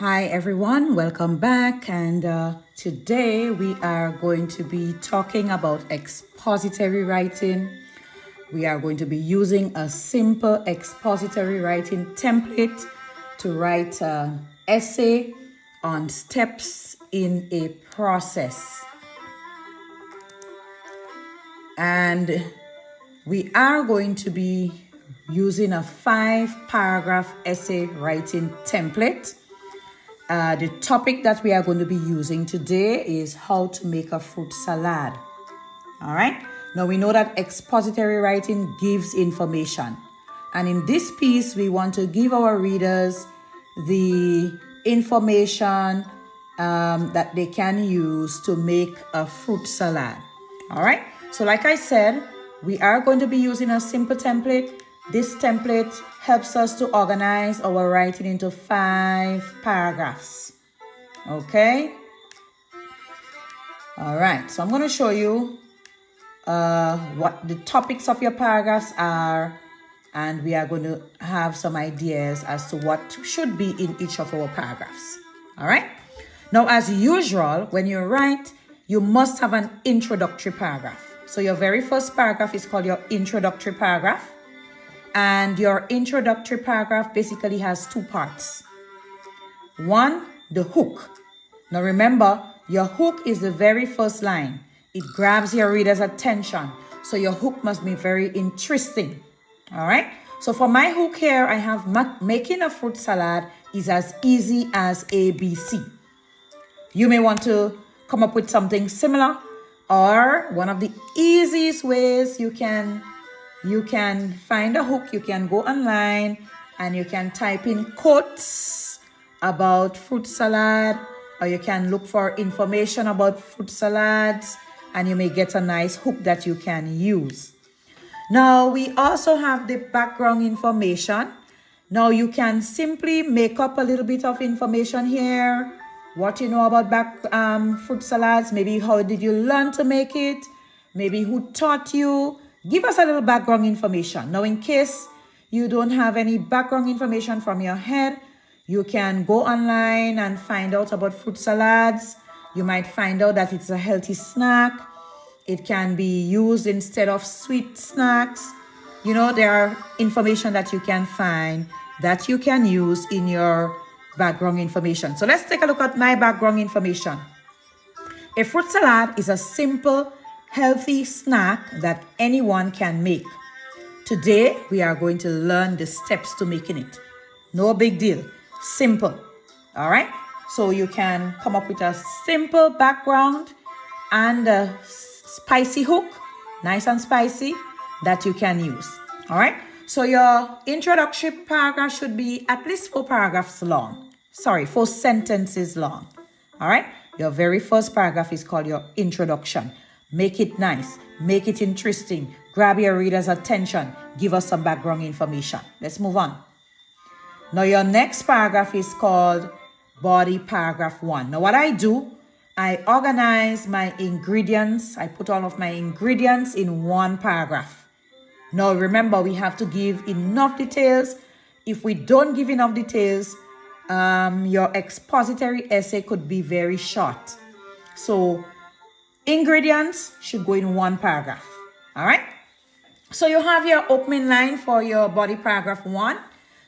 Hi everyone, welcome back, and today we are going to be talking about expository writing. We are going to be using a simple expository writing template to write an essay on steps in a process. And we are going to be using a 5-paragraph essay writing template. The topic that we are going to be using today is how to make a fruit salad. All right. Now we know that expository writing gives information. And in this piece, we want to give our readers the information that they can use to make a fruit salad. All right. So like I said, we are going to be using a simple template. This template helps us to organize our writing into 5 paragraphs. Okay. All right. So I'm going to show you what the topics of your paragraphs are, and we are going to have some ideas as to what should be in each of our paragraphs. All right. Now, as usual, when you write, you must have an introductory paragraph. So your very first paragraph is called your introductory paragraph. And your introductory paragraph basically has 2 parts. 1, the hook. Now remember, your hook is the very first line. It grabs your reader's attention. So your hook must be very interesting. All right. So for my hook here, I have making a fruit salad is as easy as ABC. You may want to come up with something similar, or one of the easiest ways you can find a hook. You can go online and you can type in quotes about fruit salad, or you can look for information about fruit salads, and you may get a nice hook that you can use. Now, we also have the background information. Now, you can simply make up a little bit of information here. What you know about fruit salads, maybe how did you learn to make it, maybe who taught you. Give us a little background information. Now, in case you don't have any background information from your head, you can go online and find out about fruit salads. You might find out that it's a healthy snack. It can be used instead of sweet snacks. You know, there are information that you can find that you can use in your background information. So let's take a look at my background information. A fruit salad is a simple, healthy snack that anyone can make. Today, we are going to learn the steps to making it. No big deal. Simple. All right? So you can come up with a simple background and a spicy hook, nice and spicy, that you can use. All right? So your introductory paragraph should be at least 4 paragraphs long. 4 sentences long. All right? Your very first paragraph is called your introduction. Make it nice. Make it interesting. Grab your reader's attention. Give us some background information. Let's move on. Now, your next paragraph is called body paragraph 1. Now, what I do, I organize my ingredients. I put all of my ingredients in 1 paragraph. Now, remember, we have to give enough details. If we don't give enough details, your expository essay could be very short. So, ingredients should go in 1 paragraph. All right. So you have your opening line for your body paragraph 1.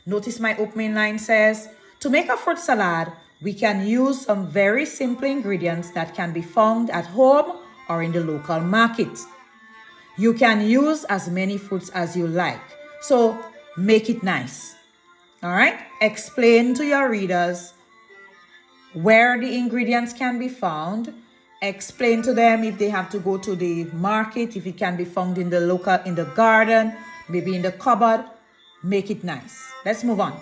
Notice my opening line says, to make a fruit salad, we can use some very simple ingredients that can be found at home or in the local market. You can use as many fruits as you like. So make it nice. All right. Explain to your readers where the ingredients can be found. Explain to them if they have to go to the market, if it can be found in the garden, maybe in the cupboard. Make it nice. Let's move on.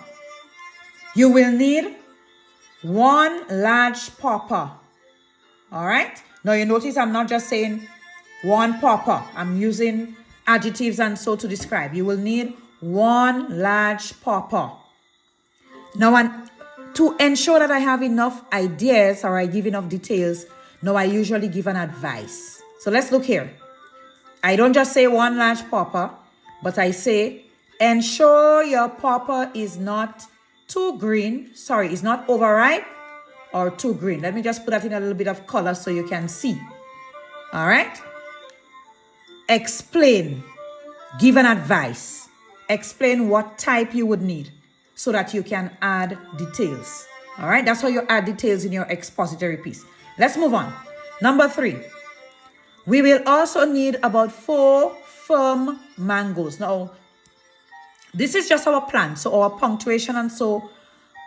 You will need 1 large pawpaw. All right. Now you notice I'm not just saying 1 pawpaw. I'm using adjectives and so to describe. You will need 1 large pawpaw. Now, to ensure that I have enough ideas or I give enough details, now I usually give an advice. So let's look here. I don't just say 1 large pawpaw, but I say ensure your pawpaw is not too green. Sorry, it's not overripe or too green. Let me just put that in a little bit of color so you can see. All right. Explain. Give an advice. Explain what type you would need so that you can add details. All right. That's how you add details in your expository piece. Let's move on. Number 3. We will also need about 4 firm mangoes. Now, this is just our plan. So our punctuation and so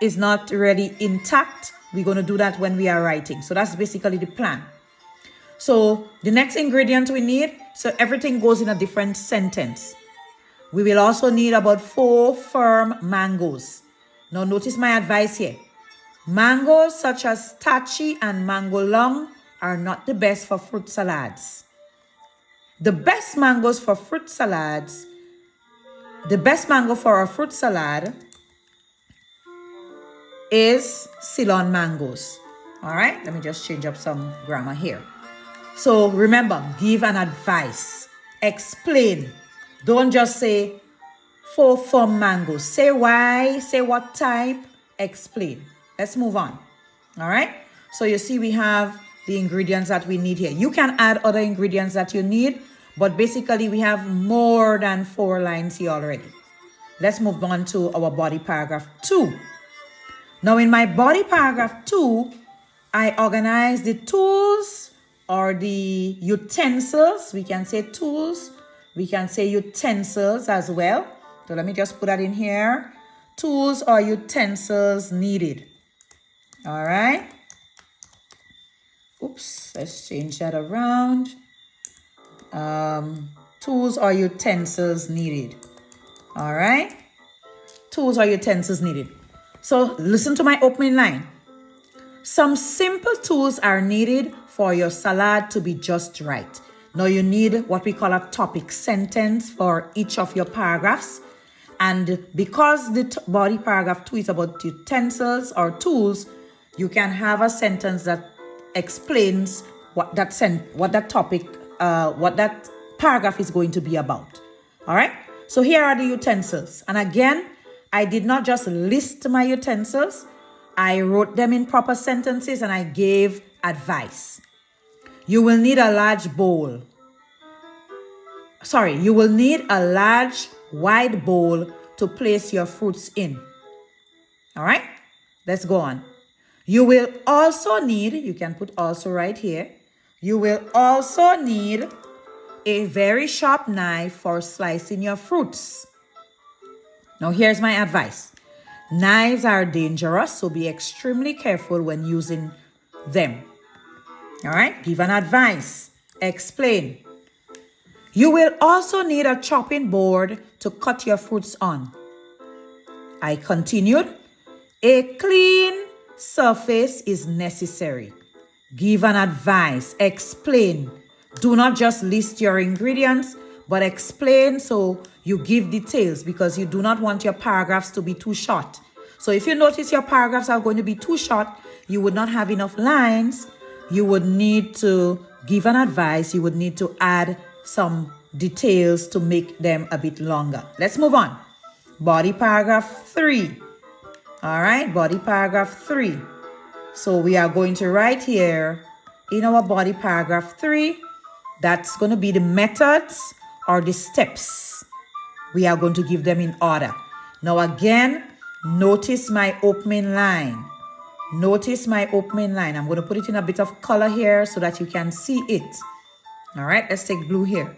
is not really intact. We're going to do that when we are writing. So that's basically the plan. So the next ingredient we need, so everything goes in a different sentence. We will also need about 4 firm mangoes. Now notice my advice here. Mangoes such as tachi and mango long are not the best for fruit salads. The best mangoes for fruit salads, the best mango for a fruit salad is Ceylon mangoes. All right, let me just change up some grammar here. So remember, give an advice. Explain. Don't just say 4 firm mangoes. Say why, say what type, explain. Let's move on. All right, so you see we have the ingredients that we need here. You can add other ingredients that you need, but basically we have more than 4 lines here already. Let's move on to our body paragraph 2. Now in my body paragraph 2, I organize the tools or the utensils. We can say tools. We can say utensils as well. So let me just put that in here. Tools or utensils needed. All right. Oops, let's change that around. Tools or utensils needed. All right. Tools or utensils needed. So listen to my opening line. Some simple tools are needed for your salad to be just right. Now you need what we call a topic sentence for each of your paragraphs. And because the body paragraph 2 is about utensils or tools, you can have a sentence that explains what that paragraph is going to be about. All right. So here are the utensils. And again, I did not just list my utensils. I wrote them in proper sentences and I gave advice. You will need a large bowl. Sorry, you will need a large, wide bowl to place your fruits in. All right, let's go on. You will also need, you can put also right here. You will also need a very sharp knife for slicing your fruits. Now here's my advice. Knives are dangerous, so be extremely careful when using them. All right, give an advice. Explain. You will also need a chopping board to cut your fruits on. I continued. A clean surface is necessary. Give an advice. Explain. Do not just list your ingredients, but explain so you give details because you do not want your paragraphs to be too short. So if you notice your paragraphs are going to be too short, you would not have enough lines. You would need to give an advice. You would need to add some details to make them a bit longer. Let's move on. Body paragraph 3. All right, body paragraph 3. So we are going to write here in our body paragraph 3, that's going to be the methods or the steps. We are going to give them in order. Now again, notice my opening line. Notice my opening line. I'm going to put it in a bit of color here so that you can see it. All right, let's take blue here.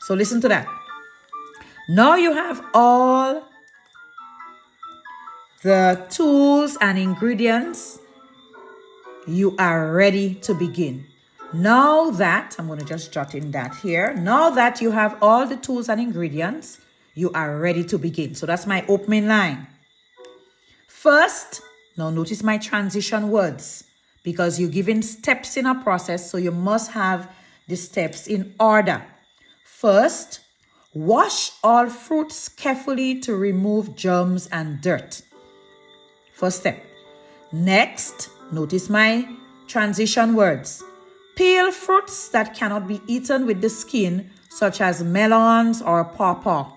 So listen to that. Now you have all the tools and ingredients. You are ready to begin. Now that, I'm going to just jot in that here. Now that you have all the tools and ingredients, you are ready to begin. So that's my opening line. First, now notice my transition words because you're giving steps in a process, so you must have the steps in order. First, wash all fruits carefully to remove germs and dirt. First step. Next, notice my transition words. Peel fruits that cannot be eaten with the skin, such as melons or pawpaw.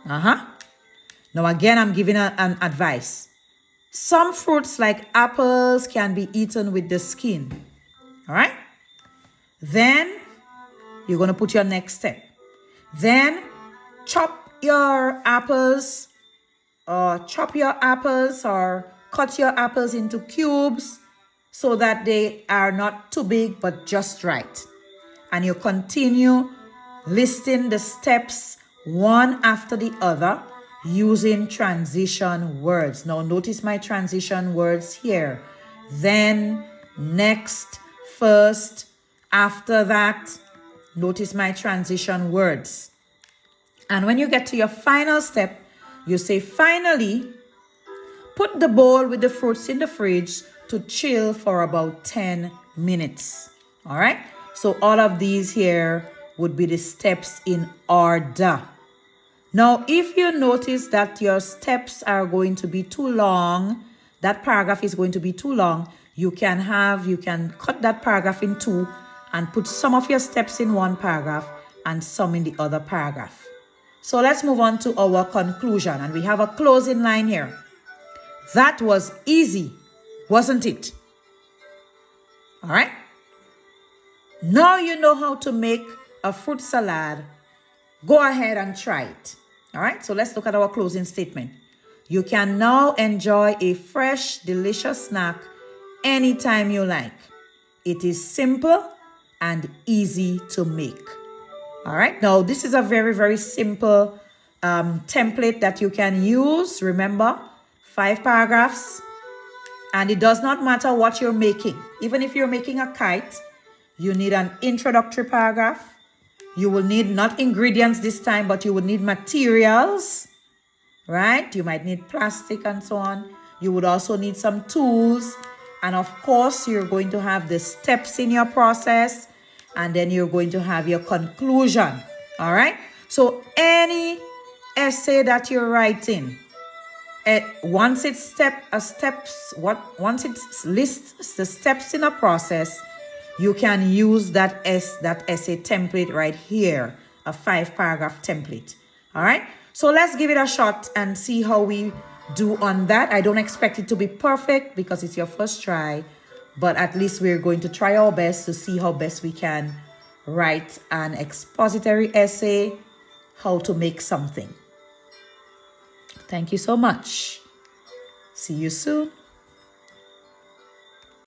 Now again, I'm giving an advice. Some fruits like apples can be eaten with the skin. All right? Then you're going to put your next step. Then chop your apples or cut your apples into cubes so that they are not too big but just right. And you continue listing the steps one after the other using transition words. Now notice my transition words here. Then, next, first, after that. Notice my transition words. And when you get to your final step, you say, finally, put the bowl with the fruits in the fridge to chill for about 10 minutes. All right? So all of these here would be the steps in order. Now, if you notice that your steps are going to be too long, that paragraph is going to be too long, you can cut that paragraph in two and put some of your steps in one paragraph and some in the other paragraph. So let's move on to our conclusion, and we have a closing line here. That was easy, wasn't it? All right? Now you know how to make a fruit salad. Go ahead and try it. All right, so let's look at our closing statement. You can now enjoy a fresh, delicious snack anytime you like. It is simple and easy to make. All right, now this is a very, very simple template that you can use. Remember, 5 paragraphs, and it does not matter what you're making. Even if you're making a kite, you need an introductory paragraph. You will need not ingredients this time, but you will need materials, right? You might need plastic and so on. You would also need some tools. And of course, you're going to have the steps in your process. And then you're going to have your conclusion, all right? So any essay that you're writing, once it lists the steps in a process, you can use that essay template right here, a 5-paragraph template. All right, so let's give it a shot and see how we do on that. I don't expect it to be perfect because it's your first try, but at least we're going to try our best to see how best we can write an expository essay, how to make something. Thank you so much. See you soon.